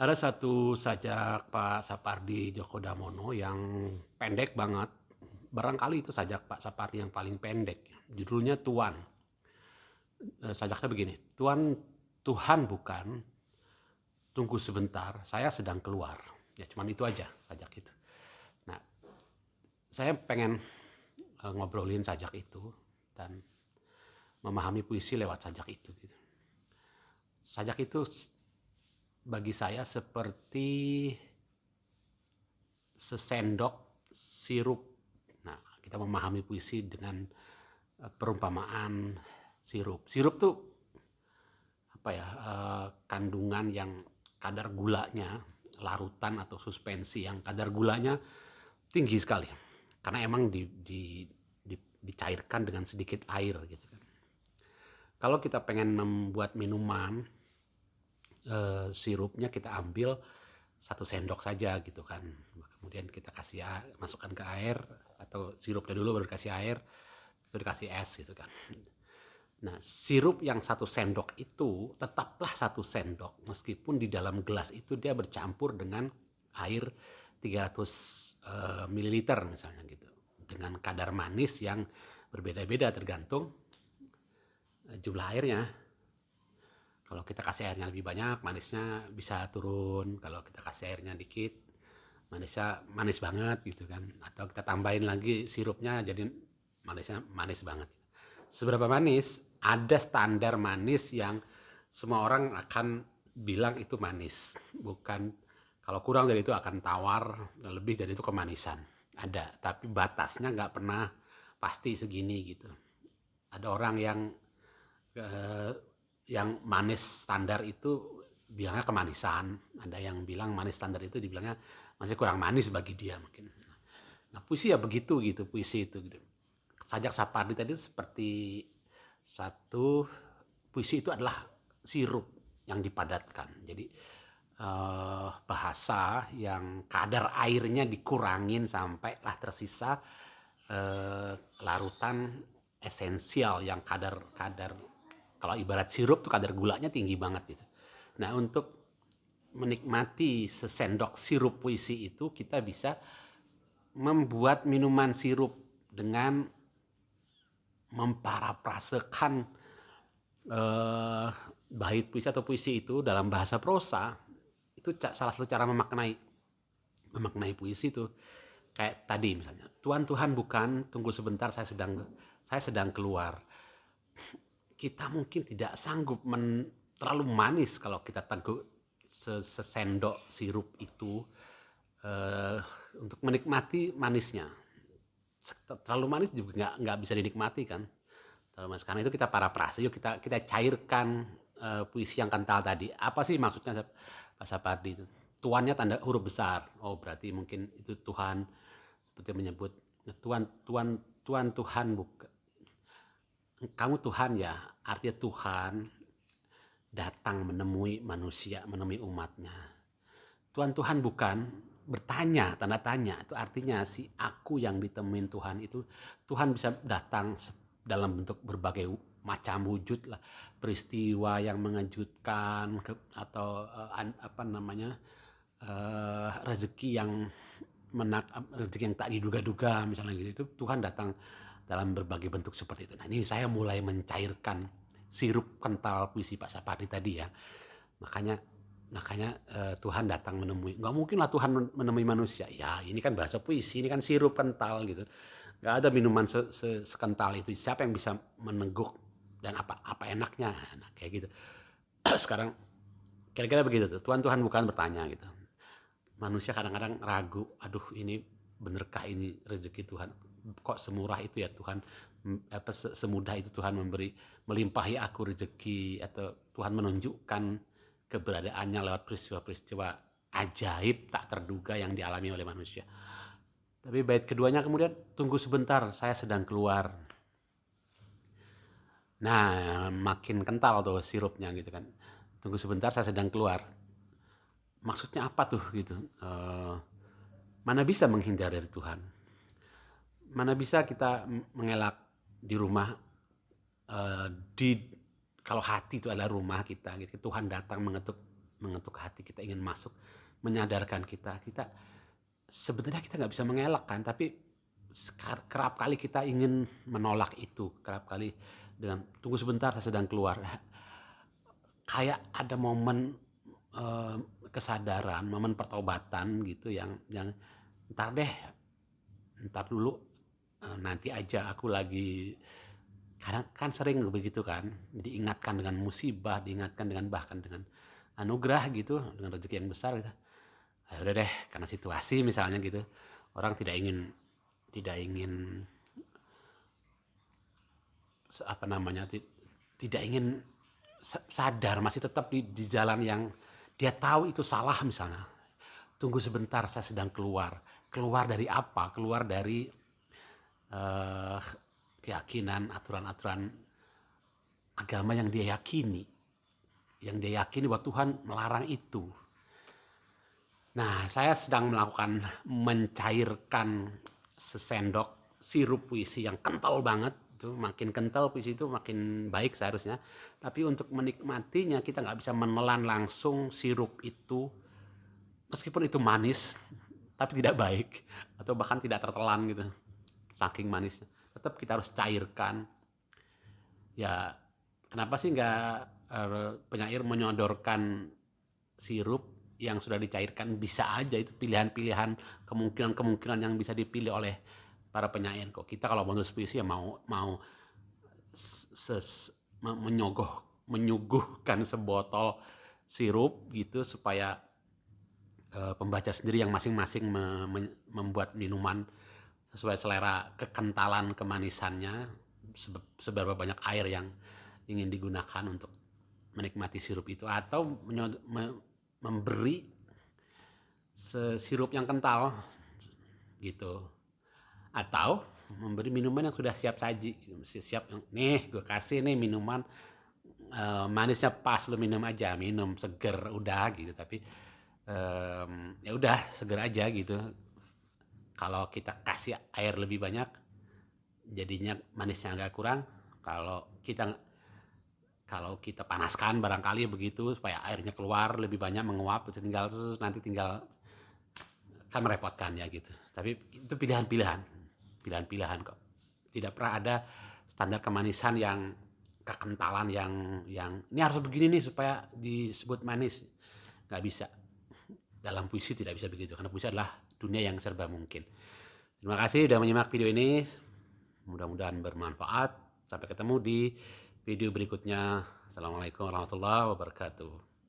Ada satu sajak Pak Sapardi Djoko Damono yang pendek banget. Barangkali itu sajak Pak Sapardi yang paling pendek. Judulnya Tuan. Sajaknya begini, Tuhan bukan, tunggu sebentar, saya sedang keluar. Ya cuman itu aja sajak itu. Nah, saya pengen ngobrolin sajak itu dan memahami puisi lewat sajak itu. Gitu. Sajak itu bagi saya seperti sesendok sirup. Nah, kita memahami puisi dengan perumpamaan sirup. Sirup tuh apa ya? Kandungan yang kadar gulanya, larutan atau suspensi yang kadar gulanya tinggi sekali. Karena emang dicairkan dengan sedikit air gitu kan. Kalau kita pengen membuat minuman, sirupnya kita ambil 1 sendok saja gitu kan. Kemudian kita kasih masukkan ke air atau sirupnya dulu baru dikasih air, itu dikasih es gitu kan. Nah, sirup yang 1 sendok itu tetaplah 1 sendok meskipun di dalam gelas itu dia bercampur dengan air 300 mililiter misalnya gitu. Dengan kadar manis yang berbeda-beda tergantung jumlah airnya. Kalau kita kasih airnya lebih banyak, manisnya bisa turun. Kalau kita kasih airnya dikit, manisnya manis banget gitu kan. Atau kita tambahin lagi sirupnya jadi manisnya manis banget. Seberapa manis? Ada standar manis yang semua orang akan bilang itu manis. Bukan, kalau kurang dari itu akan tawar, lebih dari itu kemanisan. Ada, tapi batasnya nggak pernah pasti segini gitu. Ada orang yang manis standar itu bilangnya kemanisan, ada yang bilang manis standar itu dibilangnya masih kurang manis bagi dia mungkin. Nah puisi ya begitu gitu, puisi itu gitu. Sajak Sapardi tadi seperti satu, puisi itu adalah sirup yang dipadatkan. Jadi bahasa yang kadar airnya dikurangin sampai lah tersisa larutan esensial yang kadar kalau ibarat sirup tuh kadar gulanya tinggi banget gitu. Nah untuk menikmati sesendok sirup puisi itu kita bisa membuat minuman sirup dengan memparafrasekan bait puisi atau puisi itu dalam bahasa prosa. Itu salah satu cara memaknai puisi itu. Kayak tadi misalnya, Tuhan bukan, tunggu sebentar, saya sedang keluar. Kita mungkin tidak sanggup terlalu manis kalau kita teguh sesendok sirup itu untuk menikmati manisnya. Terlalu manis juga nggak bisa dinikmati kan. Terlalu manis. Karena itu kita parafrase, yuk kita cairkan puisi yang kental tadi. Apa sih maksudnya Pak Sapardi itu? Tuannya tanda huruf besar. Oh berarti mungkin itu Tuhan seperti menyebut Tuhan bukan. Kamu Tuhan ya, artinya Tuhan datang menemui manusia, menemui umatnya. Tuhan bukan, bertanya, tanda tanya. Itu artinya si aku yang ditemuin Tuhan itu, Tuhan bisa datang dalam bentuk berbagai macam wujud lah. Peristiwa yang mengejutkan atau rezeki yang rezeki yang tak diduga-duga misalnya gitu. Itu Tuhan datang dalam berbagai bentuk seperti itu. Nah ini saya mulai mencairkan sirup kental puisi Pak Sapardi tadi ya. Makanya Tuhan datang menemui. Nggak mungkin lah Tuhan menemui manusia. Ya ini kan bahasa puisi, ini kan sirup kental gitu. Nggak ada minuman sekental itu. Siapa yang bisa meneguk dan apa enaknya? Nah, kayak gitu. Sekarang kira-kira begitu tuh. Tuhan bukan bertanya gitu. Manusia kadang-kadang ragu. Aduh ini benerkah ini rezeki Tuhan? Kok semurah itu ya Tuhan, semudah itu Tuhan melimpahi aku rezeki, atau Tuhan menunjukkan keberadaannya lewat peristiwa-peristiwa ajaib tak terduga yang dialami oleh manusia. Tapi bait keduanya kemudian, tunggu sebentar, saya sedang keluar. Nah makin kental tuh sirupnya gitu kan. Tunggu sebentar, saya sedang keluar. Maksudnya apa tuh gitu? Mana bisa menghindar dari Tuhan? Mana bisa kita mengelak di rumah, kalau hati itu adalah rumah kita gitu. Tuhan datang mengetuk mengetuk hati kita, ingin masuk, menyadarkan kita sebenarnya kita nggak bisa mengelak kan, tapi kerap kali kita ingin menolak itu, kerap kali dengan tunggu sebentar saya sedang keluar. Kayak ada momen kesadaran, momen pertobatan gitu yang ntar dulu, nanti aja aku lagi, kadang kan sering begitu kan, diingatkan dengan musibah, diingatkan dengan bahkan dengan anugerah gitu, dengan rezeki yang besar gitu. Udah deh, karena situasi misalnya gitu, orang tidak ingin apa namanya, tidak ingin sadar, masih tetap di jalan yang dia tahu itu salah misalnya. Tunggu sebentar, saya sedang keluar. Keluar dari apa? Keluar dari keyakinan, aturan-aturan agama yang dia yakini. Yang dia yakini bahwa Tuhan melarang itu. Nah, saya sedang mencairkan sesendok sirup puisi yang kental banget. Itu makin kental puisi itu makin baik seharusnya. Tapi untuk menikmatinya kita nggak bisa menelan langsung sirup itu, meskipun itu manis, tapi tidak baik atau bahkan tidak tertelan gitu, saking manisnya. Tetap kita harus cairkan. Ya, kenapa sih nggak penyair menyodorkan sirup yang sudah dicairkan? Bisa aja, itu pilihan-pilihan, kemungkinan-kemungkinan yang bisa dipilih oleh para penyair. Kok kita kalau menulis puisi ya mau menyuguhkan sebotol sirup gitu supaya pembaca sendiri yang masing-masing membuat minuman sesuai selera kekentalan kemanisannya, seberapa banyak air yang ingin digunakan untuk menikmati sirup itu, atau memberi sirup yang kental gitu, atau memberi minuman yang sudah siap saji, siap, nih gue kasih nih minuman manisnya pas, lu minum aja, minum seger udah gitu. Tapi ya udah seger aja gitu. Kalau kita kasih air lebih banyak, jadinya manisnya agak kurang. Kalau kita panaskan barangkali begitu supaya airnya keluar lebih banyak, menguap, nanti tinggal kan merepotkan ya gitu. Tapi itu pilihan-pilihan kok. Tidak pernah ada standar kemanisan yang kekentalan yang ini harus begini nih supaya disebut manis. Nggak bisa. Dalam puisi tidak bisa begitu, karena puisi adalah dunia yang serba mungkin. Terima kasih sudah menyimak video ini. Mudah-mudahan bermanfaat. Sampai ketemu di video berikutnya. Assalamualaikum warahmatullahi wabarakatuh.